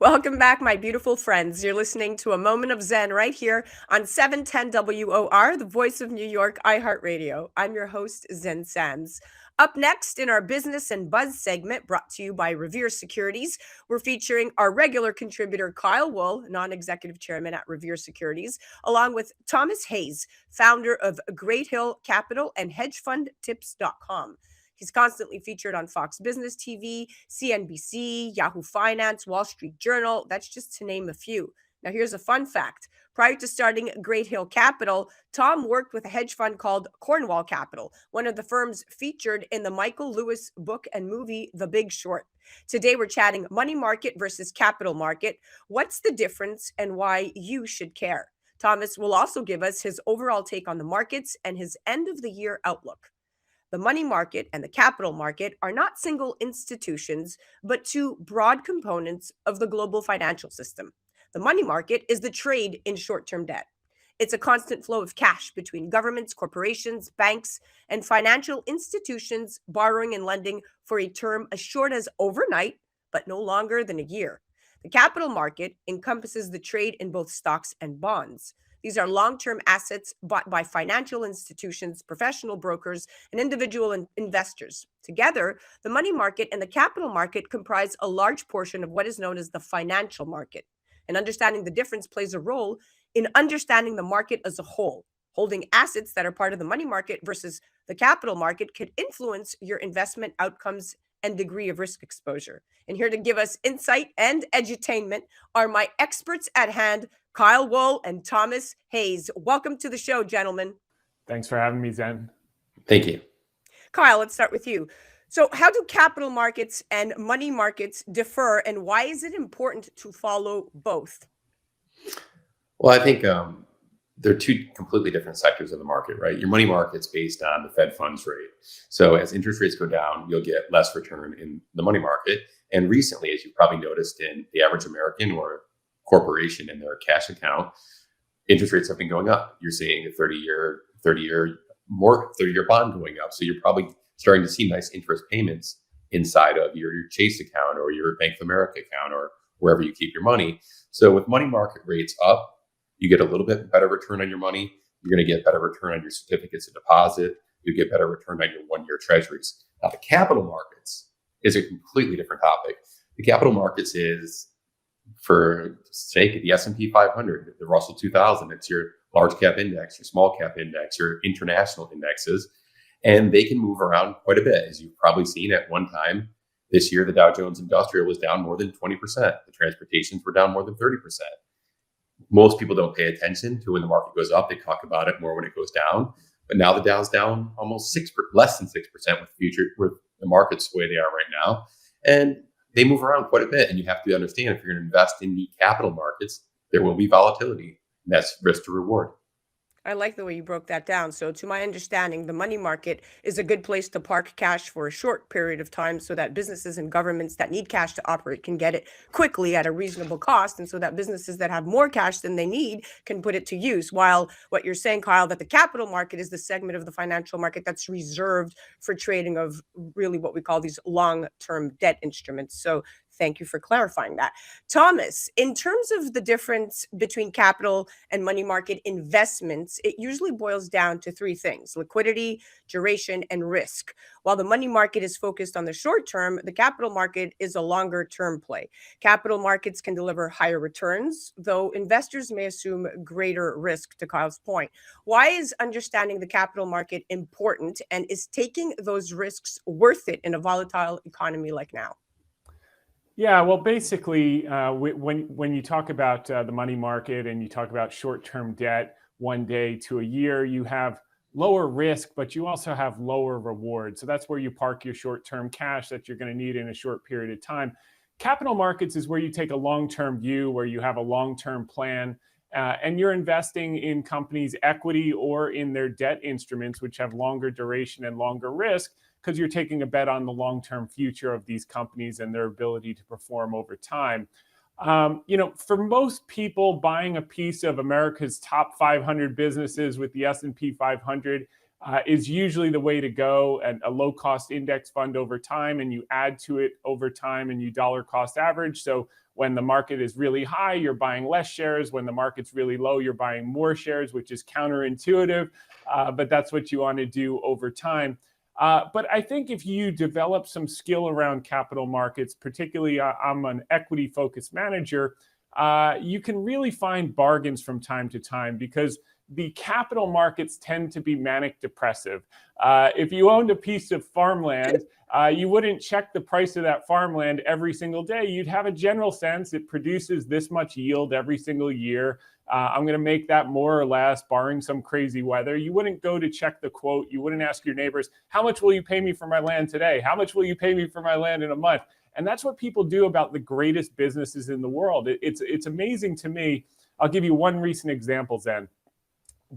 Welcome back, my beautiful friends. You're listening to a moment of Zen right here on 710 WOR, the voice of New York, iHeart Radio. I'm your host, Zen Sams. Up next in our Business and Buzz segment, brought to you by Revere Securities, we're featuring our regular contributor, Kyle Wool, non-executive chairman at Revere Securities, along with Thomas Hayes, founder of Great Hill Capital and hedgefundtips.com. He's constantly featured on Fox Business TV, CNBC, Yahoo Finance, Wall Street Journal. That's just to name a few. Now, here's a fun fact. Prior to starting Great Hill Capital, Tom worked with a hedge fund called Cornwall Capital, one of the firms featured in the Michael Lewis book and movie, The Big Short. Today, we're chatting money market versus capital market. What's the difference and why you should care? Thomas will also give us his overall take on the markets and his end of the year outlook. The money market and the capital market are not single institutions, but two broad components of the global financial system. The money market is the trade in short term debt. It's a constant flow of cash between governments, corporations, banks, and financial institutions borrowing and lending for a term as short as overnight, but no longer than a year. The capital market encompasses the trade in both stocks and bonds. These are long term assets bought by financial institutions, professional brokers, and individual investors. Together, the money market and the capital market comprise a large portion of what is known as the financial market. And understanding the difference plays a role in understanding the market as a whole. Holding assets that are part of the money market versus the capital market could influence your investment outcomes and degree of risk exposure. And here to give us insight and edutainment are my experts at hand, Kyle Wool and Thomas Hayes. Welcome to the show, gentlemen. Thanks for having me, Zen. Thank you. Kyle, let's start with you. So, how do capital markets and money markets differ, and why is it important to follow both? Well, I think they're two completely different sectors of the market, right? Your money market's based on the Fed funds rate. So as interest rates go down, you'll get less return in the money market. And recently, as you probably noticed in the average American or corporation in their cash account, interest rates have been going up. You're seeing a 30-year bond going up. So you're probably starting to see nice interest payments inside of your Chase account or your Bank of America account or wherever you keep your money. So with money market rates up, you get a little bit better return on your money. You're going to get better return on your certificates of deposit. You get better return on your one-year treasuries. Now, the capital markets is a completely different topic. The capital markets is, for sake of the S&P 500, the Russell 2000, it's your large cap index, your small cap index, your international indexes, and they can move around quite a bit. As you've probably seen at one time this year, the Dow Jones Industrial was down more than 20%. The transportations were down more than 30%. Most people don't pay attention to when the market goes up. They talk about it more when it goes down. But now the Dow's down almost less than 6% with the markets the way they are right now. And they move around quite a bit. And you have to understand, if you're going to invest in the capital markets, there will be volatility. And that's risk to reward. I like the way you broke that down. So, to my understanding, the money market is a good place to park cash for a short period of time so that businesses and governments that need cash to operate can get it quickly at a reasonable cost. And so that businesses that have more cash than they need can put it to use. While what you're saying, Kyle, that the capital market is the segment of the financial market that's reserved for trading of really what we call these long-term debt instruments. So, thank you for clarifying that. Thomas, in terms of the difference between capital and money market investments, it usually boils down to three things: liquidity, duration, and risk. While the money market is focused on the short term, the capital market is a longer term play. Capital markets can deliver higher returns, though investors may assume greater risk, to Kyle's point. Why is understanding the capital market important, and is taking those risks worth it in a volatile economy like now? Yeah, well, basically, when you talk about the money market and you talk about short-term debt, 1 day to a year, you have lower risk, but you also have lower reward. So that's where you park your short-term cash that you're going to need in a short period of time. Capital markets is where you take a long-term view, where you have a long-term plan, and you're investing in companies' equity or in their debt instruments, which have longer duration and longer risk, because you're taking a bet on the long-term future of these companies and their ability to perform over time. For most people, buying a piece of America's top 500 businesses with the S&P 500 is usually the way to go, and a low cost index fund over time, and you add to it over time and you dollar cost average. So when the market is really high, you're buying less shares. When the market's really low, you're buying more shares, which is counterintuitive, but that's what you want to do over time. But I think if you develop some skill around capital markets, particularly I'm an equity focused manager, you can really find bargains from time to time, because the capital markets tend to be manic depressive. If you owned a piece of farmland, you wouldn't check the price of that farmland every single day. You'd have a general sense it produces this much yield every single year. I'm going to make that more or less, barring some crazy weather. You wouldn't go to check the quote. You wouldn't ask your neighbors, how much will you pay me for my land today? How much will you pay me for my land in a month? And that's what people do about the greatest businesses in the world. It's amazing to me. I'll give you one recent example, Zen.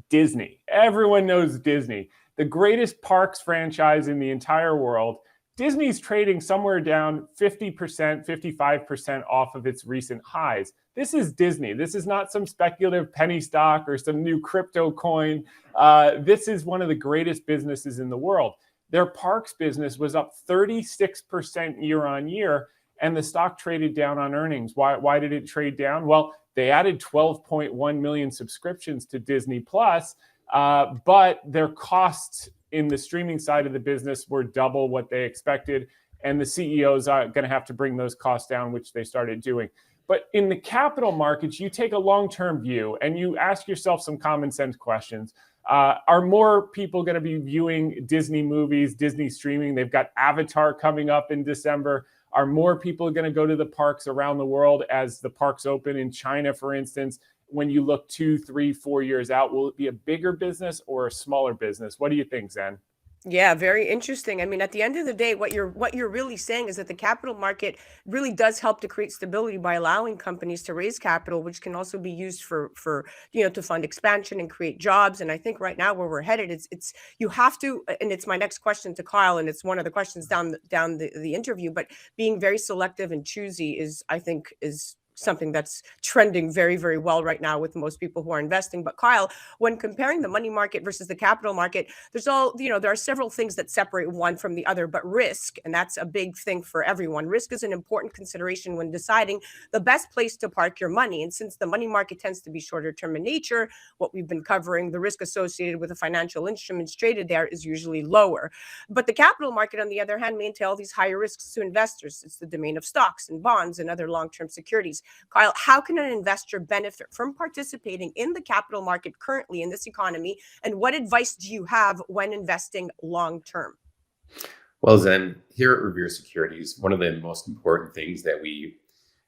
Disney. Everyone knows Disney, the greatest parks franchise in the entire world. Disney's trading somewhere down 50%, 55% off of its recent highs. This is Disney. This is not some speculative penny stock or some new crypto coin. This is one of the greatest businesses in the world. Their parks business was up 36% year on year, and the stock traded down on earnings. Why did it trade down? Well, they added 12.1 million subscriptions to Disney Plus, but their costs in the streaming side of the business were double what they expected. And the CEOs are going to have to bring those costs down, which they started doing. But in the capital markets, you take a long-term view and you ask yourself some common sense questions. Are more people going to be viewing Disney movies, Disney streaming? They've got Avatar coming up in December. Are more people going to go to the parks around the world as the parks open in China, for instance? When you look 2, 3, 4 years out, will it be a bigger business or a smaller business? What do you think, Zen? Yeah, very interesting. I mean, at the end of the day, what you're really saying is that the capital market really does help to create stability by allowing companies to raise capital, which can also be used for to fund expansion and create jobs. And I think right now where we're headed, it's you have to, and it's my next question to Kyle, and it's one of the questions down the interview. But being very selective and choosy is, I think, is something that's trending very, very well right now with most people who are investing. But Kyle, when comparing the money market versus the capital market, there are several things that separate one from the other, but risk, and that's a big thing for everyone. Risk is an important consideration when deciding the best place to park your money. And since the money market tends to be shorter term in nature, what we've been covering, the risk associated with the financial instruments traded there is usually lower. But the capital market, on the other hand, may entail these higher risks to investors. It's the domain of stocks and bonds and other long-term securities. Kyle, how can an investor benefit from participating in the capital market currently in this economy? And what advice do you have when investing long term? Well, Zen, here at Revere Securities, one of the most important things that we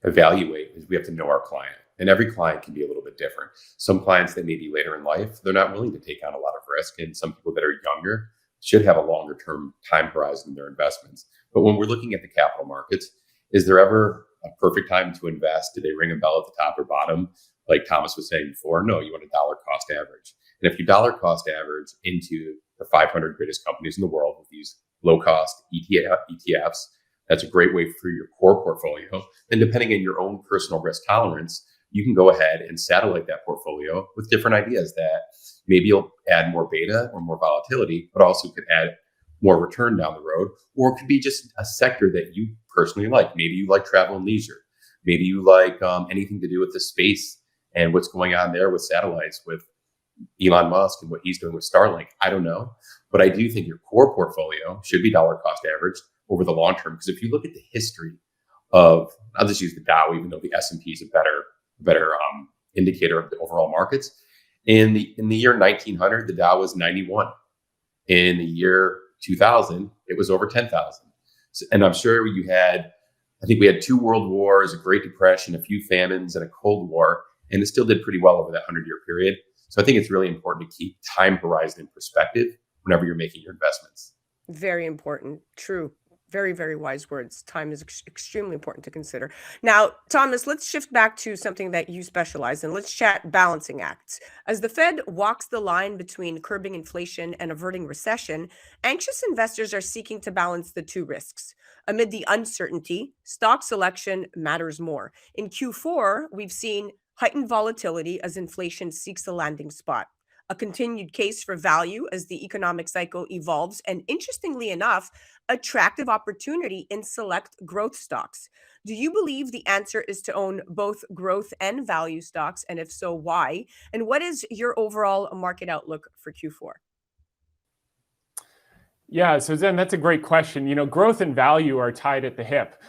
evaluate is we have to know our client. And every client can be a little bit different. Some clients that may be later in life, they're not willing to take on a lot of risk. And some people that are younger should have a longer term time horizon in their investments. But when we're looking at the capital markets, is there ever a perfect time to invest? Do they ring a bell at the top or bottom? Like Thomas was saying before, no, you want a dollar cost average. And if you dollar cost average into the 500 greatest companies in the world with these low cost ETFs, that's a great way for your core portfolio. And depending on your own personal risk tolerance, you can go ahead and satellite that portfolio with different ideas that maybe you'll add more beta or more volatility, but also could add more return down the road, or it could be just a sector that you personally like. Maybe you like travel and leisure. Maybe you like anything to do with the space and what's going on there with satellites, with Elon Musk and what he's doing with Starlink. I don't know. But I do think your core portfolio should be dollar cost average over the long term. Because if you look at the history of, I'll just use the Dow, even though the S&P is a better indicator of the overall markets. In the year 1900, the Dow was 91. In the year 2000, it was over 10,000. And I'm sure I think we had 2 world wars, a Great Depression, a few famines, and a Cold War, and it still did pretty well over that 100-year period. So I think it's really important to keep time horizon in perspective whenever you're making your investments. Very important. True. Very, very wise words. Time is extremely important to consider. Now, Thomas, let's shift back to something that you specialize in. Let's chat balancing acts. As the Fed walks the line between curbing inflation and averting recession, anxious investors are seeking to balance the two risks. Amid the uncertainty, stock selection matters more. In Q4, we've seen heightened volatility as inflation seeks a landing spot. a continued case for value as the economic cycle evolves, and interestingly enough, attractive opportunity in select growth stocks. Do you believe the answer is to own both growth and value stocks? And if so, why? And what is your overall market outlook for Q4? Yeah, so Zen, that's a great question. Growth and value are tied at the hip.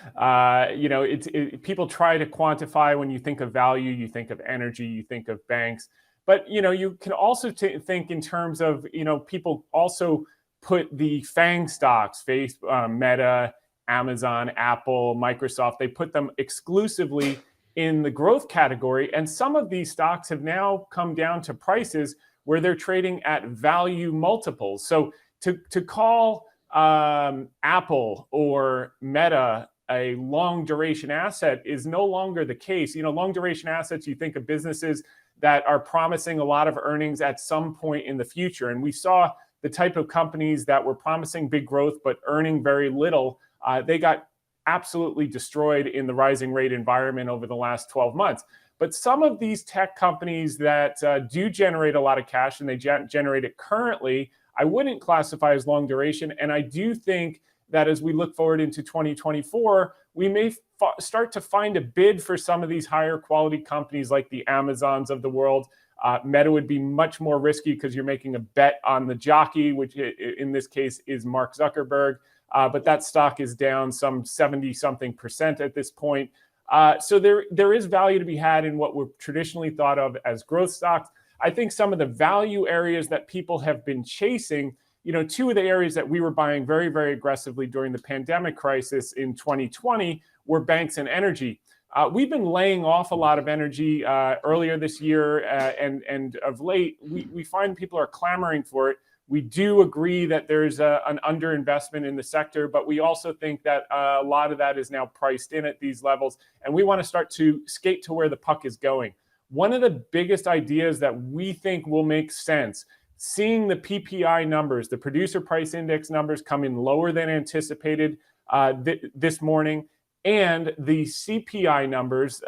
People try to quantify. When you think of value, you think of energy, you think of banks. But you can also think in terms of people also put the FANG stocks, Meta, Amazon, Apple, Microsoft. They put them exclusively in the growth category, and some of these stocks have now come down to prices where they're trading at value multiples. So to call Apple or Meta a long duration asset is no longer the case. Long duration assets, you think of businesses that are promising a lot of earnings at some point in the future. And we saw the type of companies that were promising big growth but earning very little. They got absolutely destroyed in the rising rate environment over the last 12 months. But some of these tech companies that do generate a lot of cash, and they generate it currently, I wouldn't classify as long duration. And I do think that as we look forward into 2024, we may start to find a bid for some of these higher quality companies like the Amazons of the world. Meta would be much more risky because you're making a bet on the jockey, which in this case is Mark Zuckerberg. But that stock is down some 70-something% at this point. So there is value to be had in what were traditionally thought of as growth stocks. I think some of the value areas that people have been chasing, two of the areas that we were buying very, very aggressively during the pandemic crisis in 2020 were banks and energy. We've been laying off a lot of energy earlier this year, and of late, we find people are clamoring for it. We do agree that there's an underinvestment in the sector, but we also think that a lot of that is now priced in at these levels, and we want to start to skate to where the puck is going. One of the biggest ideas that we think will make sense, seeing the PPI numbers, the producer price index numbers, come in lower than anticipated this morning, and the CPI numbers,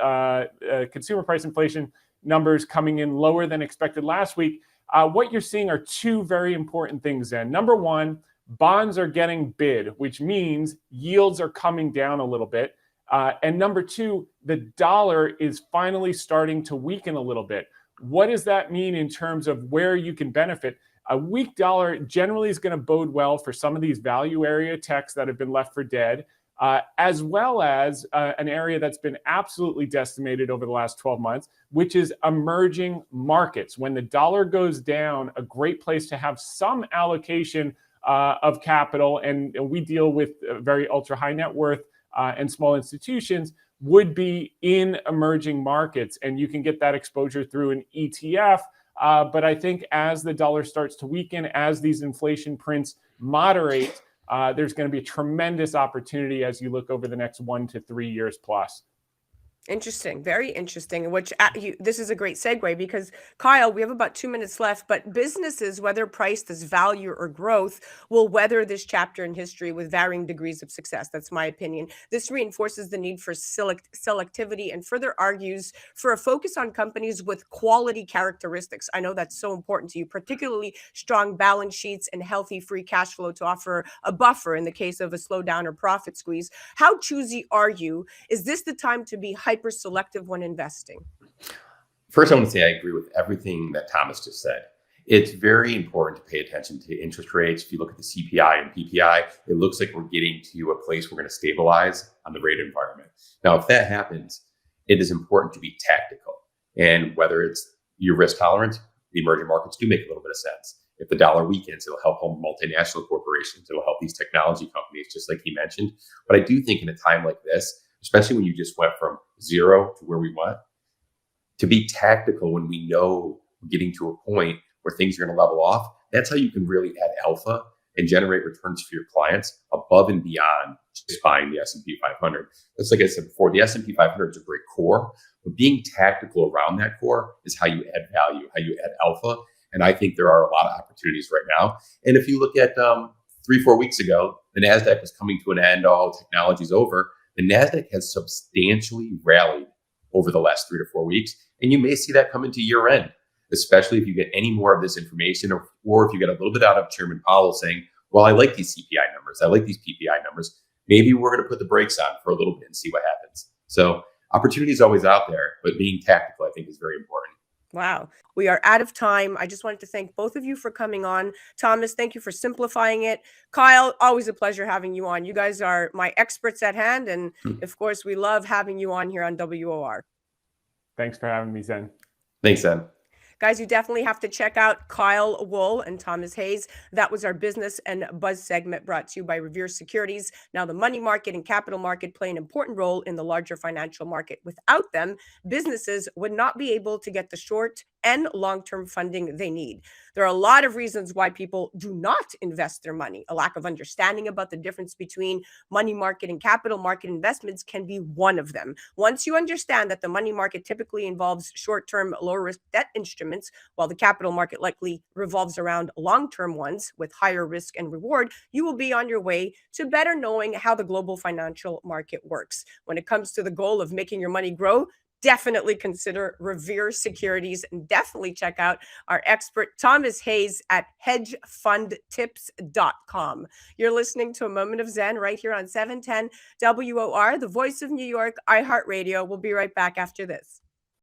consumer price inflation numbers, coming in lower than expected last week. What you're seeing are two very important things then. Number one, bonds are getting bid, which means yields are coming down a little bit. And number two, the dollar is finally starting to weaken a little bit. What does that mean in terms of where you can benefit? A weak dollar generally is going to bode well for some of these value area techs that have been left for dead, as well as an area that's been absolutely decimated over the last 12 months, which is emerging markets. When the dollar goes down, a great place to have some allocation of capital, and we deal with very ultra high net worth and small institutions, would be in emerging markets. And you can get that exposure through an ETF. But I think as the dollar starts to weaken, as these inflation prints moderate, there's going to be a tremendous opportunity as you look over the next 1 to 3 years plus. Interesting. Very interesting. Which this is a great segue because, Kyle, we have about 2 minutes left, but businesses, whether priced as value or growth, will weather this chapter in history with varying degrees of success. That's my opinion. This reinforces the need for selectivity and further argues for a focus on companies with quality characteristics. I know that's so important to you, particularly strong balance sheets and healthy free cash flow to offer a buffer in the case of a slowdown or profit squeeze. How choosy are you? Is this the time to be hyper selective when investing? First, I want to say I agree with everything that Thomas just said. It's very important to pay attention to interest rates. If you look at the CPI and PPI, it looks like we're getting to a place we're going to stabilize on the rate environment. Now, if that happens, it is important to be tactical. And whether it's your risk tolerance, the emerging markets do make a little bit of sense. If the dollar weakens, it'll help home multinational corporations. It'll help these technology companies, just like he mentioned. But I do think in a time like this, especially when you just went from zero to where we went, to be tactical when we know we're getting to a point where things are going to level off, that's how you can really add alpha and generate returns for your clients above and beyond just buying the S&P 500. That's like I said before, the S&P 500 is a great core, but being tactical around that core is how you add value, how you add alpha. And I think there are a lot of opportunities right now. And if you look at 3-4 weeks ago, the NASDAQ was coming to an end, all technology's over. The NASDAQ has substantially rallied over the last 3 to 4 weeks, and you may see that come into year end. especially if you get any more of this information, or if you get a little bit out of Chairman Powell saying, well, I like these CPI numbers, I like these PPI numbers, maybe we're going to put the brakes on for a little bit and see what happens. So opportunity is always out there, but being tactical, I think, is very important. Wow. We are out of time. I just wanted to thank both of you for coming on. Thomas, thank you for simplifying it. Kyle, always a pleasure having you on. You guys are my experts at hand. And of course, we love having you on here on WOR. Thanks for having me, Zen. Thanks, Zen. Guys, you definitely have to check out Kyle Wool and Thomas Hayes. That was our business and buzz segment brought to you by Revere Securities. Now, the money market and capital market play an important role in the larger financial market. Without them, businesses would not be able to get the short and long-term funding they need. There are a lot of reasons why people do not invest their money. A lack of understanding about the difference between money market and capital market investments can be one of them. Once you understand that the money market typically involves short-term, low-risk debt instruments, while the capital market likely revolves around long-term ones with higher risk and reward, you will be on your way to better knowing how the global financial market works. When it comes to the goal of making your money grow, definitely consider Revere Securities, and definitely check out our expert Thomas Hayes at hedgefundtips.com. You're listening to A Moment of Zen right here on 710 WOR, the voice of New York, iHeart Radio. We'll be right back after this.